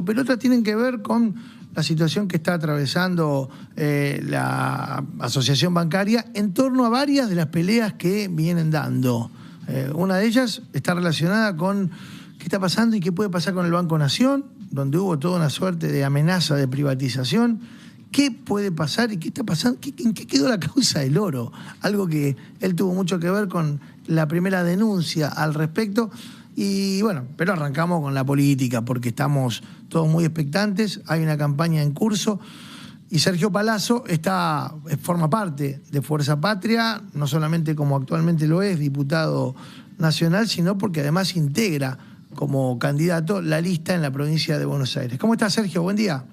pero otras tienen que ver con la situación que está atravesando la asociación bancaria en torno a varias de las peleas que vienen dando. Una de ellas está relacionada con qué está pasando y qué puede pasar con el Banco Nación, donde hubo toda una suerte de amenaza de privatización. ¿Qué puede pasar y qué está pasando? ¿En qué quedó la causa del oro? Algo que él tuvo mucho que ver con la primera denuncia al respecto. Y bueno, pero arrancamos con la política porque estamos todos muy expectantes. Hay una campaña en curso y Sergio Palazzo forma parte de Fuerza Patria, no solamente como actualmente lo es, diputado nacional, sino porque además integra como candidato la lista en la provincia de Buenos Aires. ¿Cómo estás, Sergio? Buen día.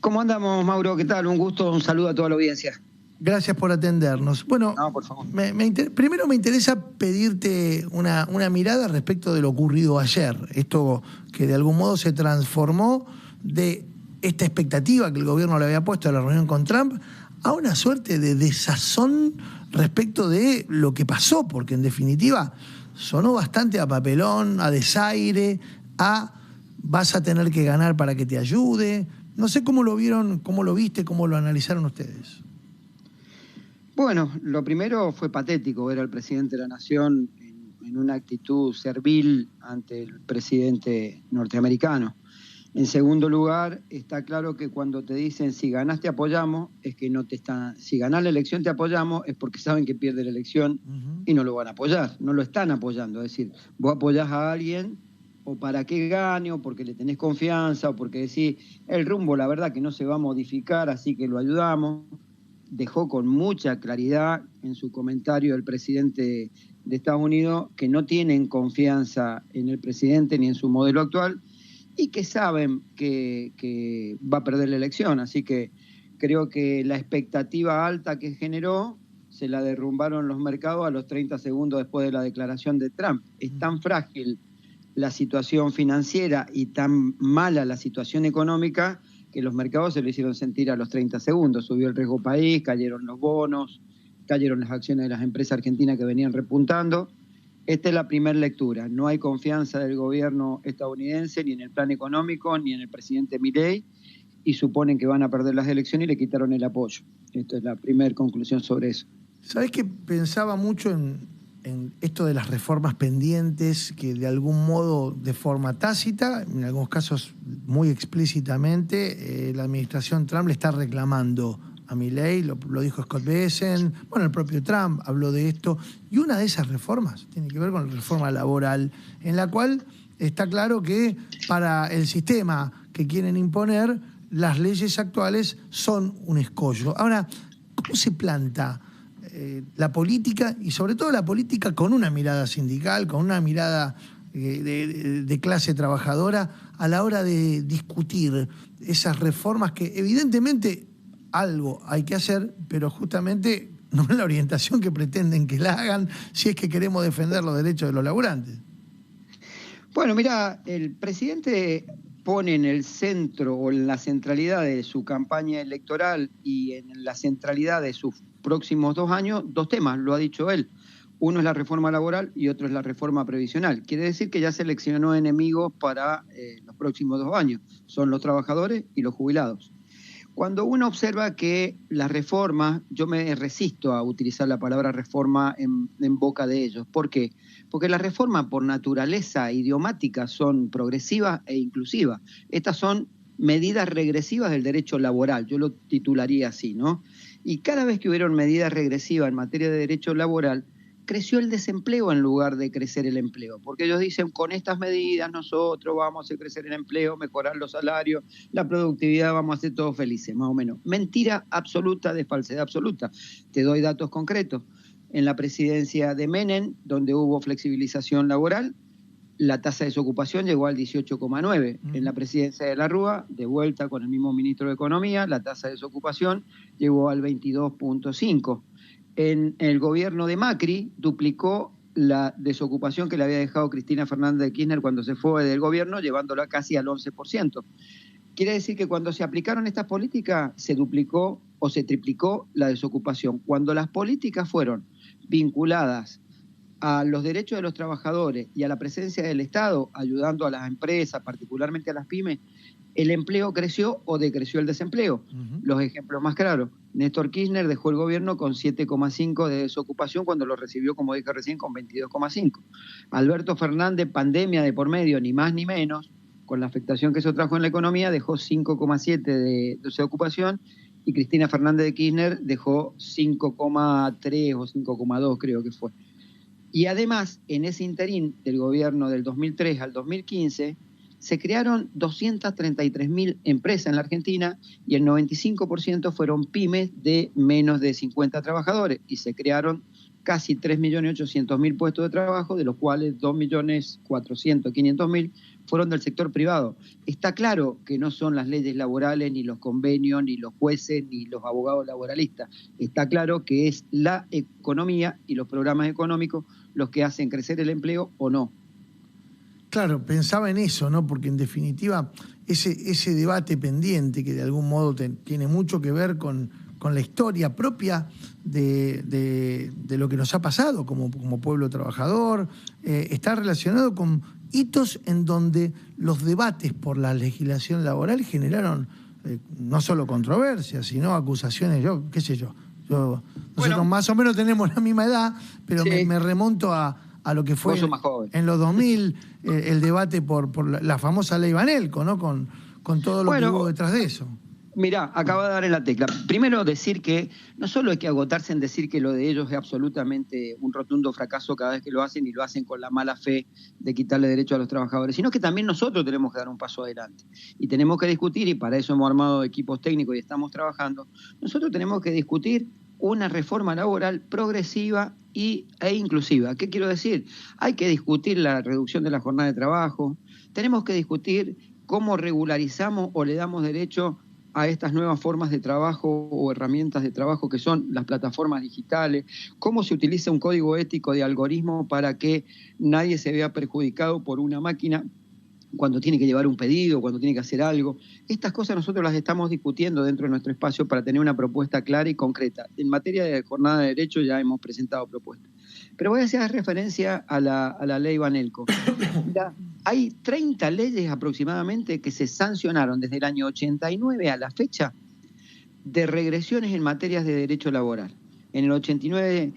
¿Cómo andamos, Mauro? ¿Qué tal? Un gusto, un saludo a toda la audiencia. Gracias por atendernos. Bueno, no, por favor. Primero me interesa pedirte una mirada respecto de lo ocurrido ayer. Esto que de algún modo se transformó de esta expectativa que el gobierno le había puesto a la reunión con Trump a una suerte de desazón respecto de lo que pasó, porque en definitiva sonó bastante a papelón, a desaire, a vas a tener que ganar para que te ayude. No sé cómo lo vieron, cómo lo viste, cómo lo analizaron ustedes. Bueno, lo primero fue patético ver al presidente de la Nación en una actitud servil ante el presidente norteamericano. En segundo lugar, está claro que cuando te dicen si ganás te apoyamos, es que no te están, si ganás la elección te apoyamos, es porque saben que pierde la elección y no lo van a apoyar, no lo están apoyando. Es decir, vos apoyás a alguien o para que gane, o porque le tenés confianza, o porque decís, el rumbo la verdad que no se va a modificar, así que lo ayudamos. Dejó con mucha claridad en su comentario el presidente de Estados Unidos que no tienen confianza en el presidente ni en su modelo actual y que saben que va a perder la elección. Así que creo que la expectativa alta que generó se la derrumbaron los mercados a los 30 segundos después de la declaración de Trump. Es tan frágil la situación financiera y tan mala la situación económica que los mercados se lo hicieron sentir a los 30 segundos. Subió el riesgo país, cayeron los bonos, cayeron las acciones de las empresas argentinas que venían repuntando. Esta es la primera lectura. No hay confianza del gobierno estadounidense ni en el plan económico ni en el presidente Milei y suponen que van a perder las elecciones y le quitaron el apoyo. Esta es la primera conclusión sobre eso. ¿Sabés que pensaba mucho en esto de las reformas pendientes que de algún modo, de forma tácita, en algunos casos muy explícitamente, la administración Trump le está reclamando a Milei, lo dijo Scott Bessent, bueno, el propio Trump habló de esto, y una de esas reformas tiene que ver con la reforma laboral, en la cual está claro que para el sistema que quieren imponer, las leyes actuales son un escollo. Ahora, ¿cómo se planta la política, y sobre todo la política con una mirada sindical, con una mirada de clase trabajadora, a la hora de discutir esas reformas que evidentemente algo hay que hacer, pero justamente no es la orientación que pretenden que la hagan si es que queremos defender los derechos de los laburantes? Bueno, mira, el presidente pone en el centro o en la centralidad de su campaña electoral y en la centralidad de sus próximos 2 años, 2 temas, lo ha dicho él. Uno es la reforma laboral y otro es la reforma previsional. Quiere decir que ya seleccionó enemigos para los próximos 2 años. Son los trabajadores y los jubilados. Cuando uno observa que las reformas, yo me resisto a utilizar la palabra reforma en boca de ellos. ¿Por qué? Porque las reformas por naturaleza idiomática son progresivas e inclusivas. Estas son medidas regresivas del derecho laboral, yo lo titularía así, ¿no? Y cada vez que hubieron medidas regresivas en materia de derecho laboral, creció el desempleo en lugar de crecer el empleo, porque ellos dicen, con estas medidas nosotros vamos a hacer crecer el empleo, mejorar los salarios, la productividad, vamos a ser todos felices, más o menos. Mentira absoluta de falsedad absoluta. Te doy datos concretos. En la presidencia de Menem, donde hubo flexibilización laboral, la tasa de desocupación llegó al 18,9. En la presidencia de la Rúa, de vuelta con el mismo ministro de Economía, la tasa de desocupación llegó al 22,5. En el gobierno de Macri duplicó la desocupación que le había dejado Cristina Fernández de Kirchner cuando se fue del gobierno, llevándola casi al 11%. Quiere decir que cuando se aplicaron estas políticas se duplicó o se triplicó la desocupación. Cuando las políticas fueron vinculadas a los derechos de los trabajadores y a la presencia del Estado, ayudando a las empresas, particularmente a las pymes, el empleo creció o decreció el desempleo. Los ejemplos más claros: Néstor Kirchner dejó el gobierno con 7,5 de desocupación cuando lo recibió, como dije recién, con 22,5. Alberto Fernández, pandemia de por medio, ni más ni menos, con la afectación que eso trajo en la economía, dejó 5,7 de desocupación, y Cristina Fernández de Kirchner dejó 5,3 o 5,2, creo que fue. Y además, en ese interín del gobierno del 2003 al 2015, se crearon 233.000 empresas en la Argentina y el 95% fueron pymes de menos de 50 trabajadores, y se crearon casi 3.800.000 puestos de trabajo, de los cuales 2.400.000 fueron del sector privado. Está claro que no son las leyes laborales, ni los convenios, ni los jueces, ni los abogados laboralistas. Está claro que es la economía y los programas económicos los que hacen crecer el empleo o no. Claro, pensaba en eso, ¿no? Porque en definitiva ese debate pendiente que de algún modo tiene mucho que ver con la historia propia de lo que nos ha pasado como pueblo trabajador, está relacionado con hitos en donde los debates por la legislación laboral generaron no solo controversias, sino acusaciones. Nosotros más o menos tenemos la misma edad, pero sí, me remonto a lo que fue en los 2000, el debate por la famosa ley Banelco, ¿no? Con todo lo que hubo detrás de eso. Mirá, acaba de dar en la tecla. Primero, decir que no solo hay que agotarse en decir que lo de ellos es absolutamente un rotundo fracaso cada vez que lo hacen, y lo hacen con la mala fe de quitarle derecho a los trabajadores, sino que también nosotros tenemos que dar un paso adelante. Y tenemos que discutir, y para eso hemos armado equipos técnicos y estamos trabajando, nosotros tenemos que discutir una reforma laboral progresiva e inclusiva. ¿Qué quiero decir? Hay que discutir la reducción de la jornada de trabajo, tenemos que discutir cómo regularizamos o le damos derecho a estas nuevas formas de trabajo o herramientas de trabajo que son las plataformas digitales, cómo se utiliza un código ético de algoritmo para que nadie se vea perjudicado por una máquina cuando tiene que llevar un pedido, cuando tiene que hacer algo. Estas cosas nosotros las estamos discutiendo dentro de nuestro espacio para tener una propuesta clara y concreta. En materia de jornada de derecho ya hemos presentado propuestas. Pero voy a hacer referencia a la ley Banelco. Mira, hay 30 leyes aproximadamente que se sancionaron desde el año 89 a la fecha de regresiones en materias de derecho laboral. En el 89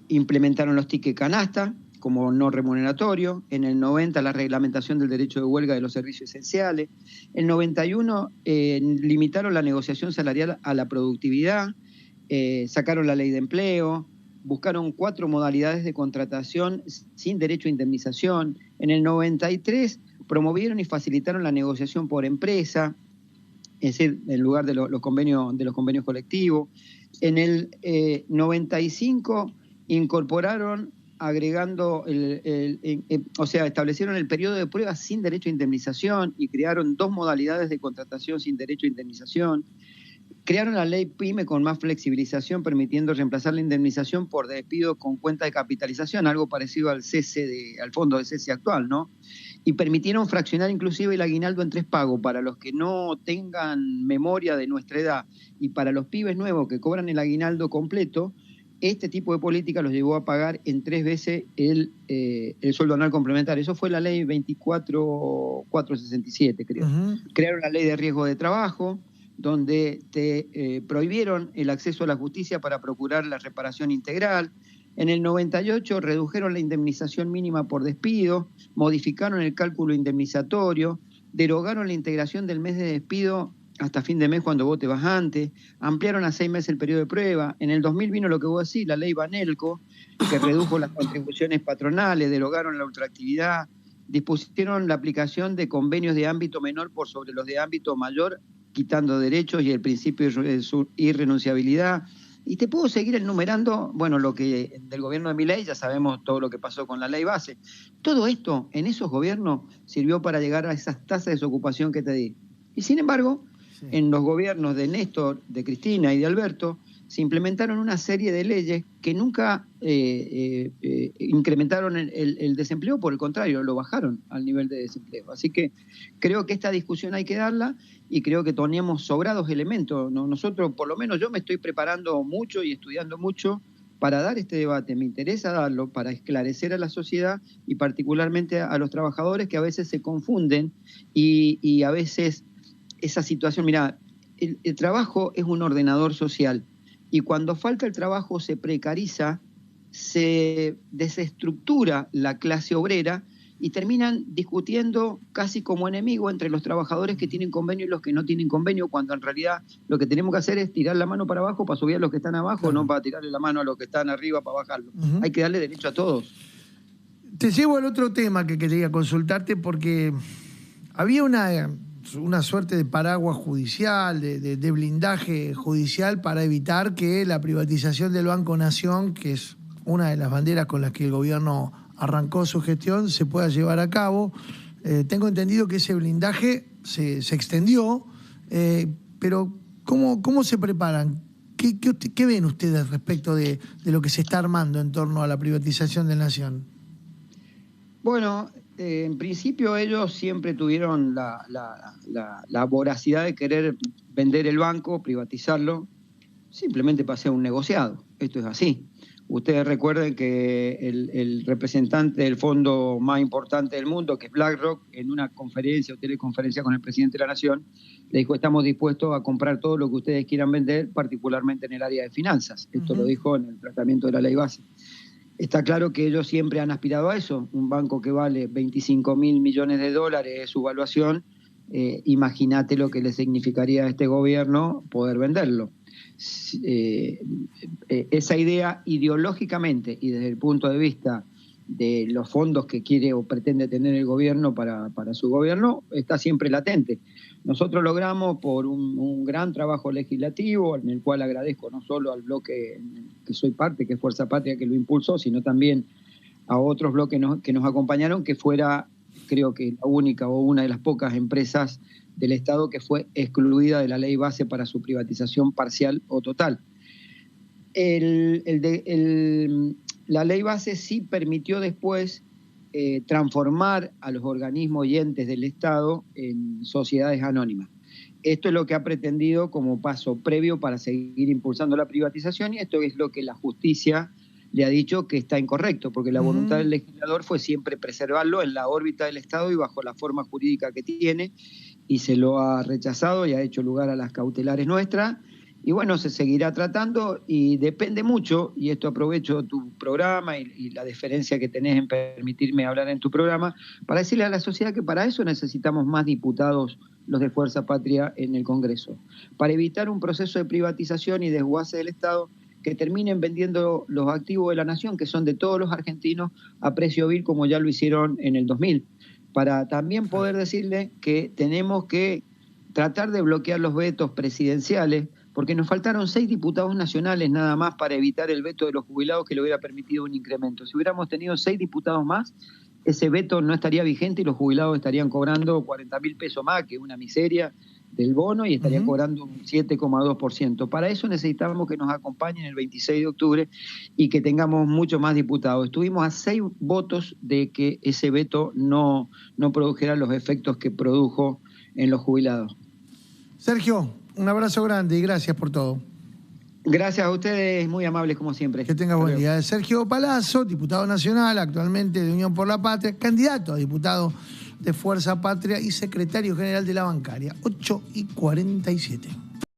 implementaron los tickets canasta como no remuneratorio, en el 90 la reglamentación del derecho de huelga de los servicios esenciales, en el 91 limitaron la negociación salarial a la productividad, sacaron la ley de empleo, buscaron 4 modalidades de contratación sin derecho a indemnización, en el 93 promovieron y facilitaron la negociación por empresa, es decir, en lugar de los convenios colectivos, en el 95 incorporaron agregando, establecieron el periodo de prueba sin derecho a indemnización y crearon 2 modalidades de contratación sin derecho a indemnización. Crearon la ley PYME con más flexibilización, permitiendo reemplazar la indemnización por despido con cuenta de capitalización, algo parecido al fondo de cese actual, ¿no? Y permitieron fraccionar inclusive el aguinaldo en 3 pagos para los que no tengan memoria de nuestra edad, y para los pibes nuevos que cobran el aguinaldo completo. Este tipo de política los llevó a pagar en 3 veces el sueldo anual complementario. Eso fue la ley 24.467, creo. Crearon la ley de riesgo de trabajo, donde te prohibieron el acceso a la justicia para procurar la reparación integral. En el 98 redujeron la indemnización mínima por despido, modificaron el cálculo indemnizatorio, derogaron la integración del mes de despido hasta fin de mes cuando vos te vas antes, ampliaron a 6 meses el periodo de prueba. En el 2000 vino lo que vos decís, la ley Banelco, que redujo las contribuciones patronales, derogaron la ultraactividad, dispusieron la aplicación de convenios de ámbito menor por sobre los de ámbito mayor, quitando derechos y el principio de su irrenunciabilidad. Y te puedo seguir enumerando, bueno, lo que del gobierno de Milei, ya sabemos todo lo que pasó con la ley base. Todo esto en esos gobiernos sirvió para llegar a esas tasas de desocupación que te di. Y sin embargo, sí, en los gobiernos de Néstor, de Cristina y de Alberto, se implementaron una serie de leyes que nunca incrementaron el desempleo, por el contrario, lo bajaron al nivel de desempleo. Así que creo que esta discusión hay que darla, y creo que teníamos sobrados elementos. Nosotros, por lo menos yo me estoy preparando mucho y estudiando mucho para dar este debate, me interesa darlo para esclarecer a la sociedad y particularmente a los trabajadores que a veces se confunden y a veces esa situación, mira, el trabajo es un ordenador social y cuando falta el trabajo se precariza, se desestructura la clase obrera y terminan discutiendo casi como enemigo entre los trabajadores que tienen convenio y los que no tienen convenio, cuando en realidad lo que tenemos que hacer es tirar la mano para abajo para subir a los que están abajo, no para tirarle la mano a los que están arriba para bajarlo. Hay que darle derecho a todos. Te llevo al otro tema que quería consultarte porque había una suerte de paraguas judicial, de blindaje judicial para evitar que la privatización del Banco Nación, que es una de las banderas con las que el gobierno arrancó su gestión, se pueda llevar a cabo. Tengo entendido que ese blindaje se extendió, pero ¿cómo se preparan? ¿Qué ven ustedes respecto de lo que se está armando en torno a la privatización de Nación? Bueno, en principio ellos siempre tuvieron la voracidad de querer vender el banco, privatizarlo, simplemente para hacer un negociado. Esto es así. Ustedes recuerden que el representante del fondo más importante del mundo, que es BlackRock, en una conferencia o teleconferencia con el presidente de la Nación, le dijo: estamos dispuestos a comprar todo lo que ustedes quieran vender, particularmente en el área de finanzas. Esto lo dijo en el tratamiento de la ley base. Está claro que ellos siempre han aspirado a eso. Un banco que vale 25.000 millones de dólares es su valuación. Imagínate lo que le significaría a este gobierno poder venderlo. Esa idea ideológicamente y desde el punto de vista de los fondos que quiere o pretende tener el gobierno para su gobierno está siempre latente. Nosotros logramos, por un gran trabajo legislativo, en el cual agradezco no solo al bloque que soy parte, que es Fuerza Patria, que lo impulsó, sino también a otros bloques que nos acompañaron, que fuera, creo que la única o una de las pocas empresas del Estado que fue excluida de la ley base para su privatización parcial o total. La ley base sí permitió después transformar a los organismos y entes del Estado en sociedades anónimas. Esto es lo que ha pretendido como paso previo para seguir impulsando la privatización, y esto es lo que la justicia le ha dicho que está incorrecto, porque la voluntad del legislador fue siempre preservarlo en la órbita del Estado y bajo la forma jurídica que tiene, y se lo ha rechazado y ha hecho lugar a las cautelares nuestras. Y bueno, se seguirá tratando y depende mucho, y esto aprovecho tu programa y la deferencia que tenés en permitirme hablar en tu programa, para decirle a la sociedad que para eso necesitamos más diputados, los de Fuerza Patria, en el Congreso, para evitar un proceso de privatización y desguace del Estado que terminen vendiendo los activos de la Nación, que son de todos los argentinos, a precio vil, como ya lo hicieron en el 2000, para también poder decirle que tenemos que tratar de bloquear los vetos presidenciales, porque nos faltaron 6 diputados nacionales nada más para evitar el veto de los jubilados que le hubiera permitido un incremento. Si hubiéramos tenido 6 diputados más, ese veto no estaría vigente y los jubilados estarían cobrando 40.000 pesos más, que es una miseria del bono, y estarían cobrando un 7,2%. Para eso necesitábamos que nos acompañen el 26 de octubre y que tengamos mucho más diputados. Estuvimos a 6 votos de que ese veto no produjera los efectos que produjo en los jubilados. Sergio, un abrazo grande y gracias por todo. Gracias a ustedes, muy amables como siempre. Que tenga buen día. Sergio Palazzo, diputado nacional, actualmente de Unión por la Patria, candidato a diputado de Fuerza Patria y secretario general de la bancaria. 8:47.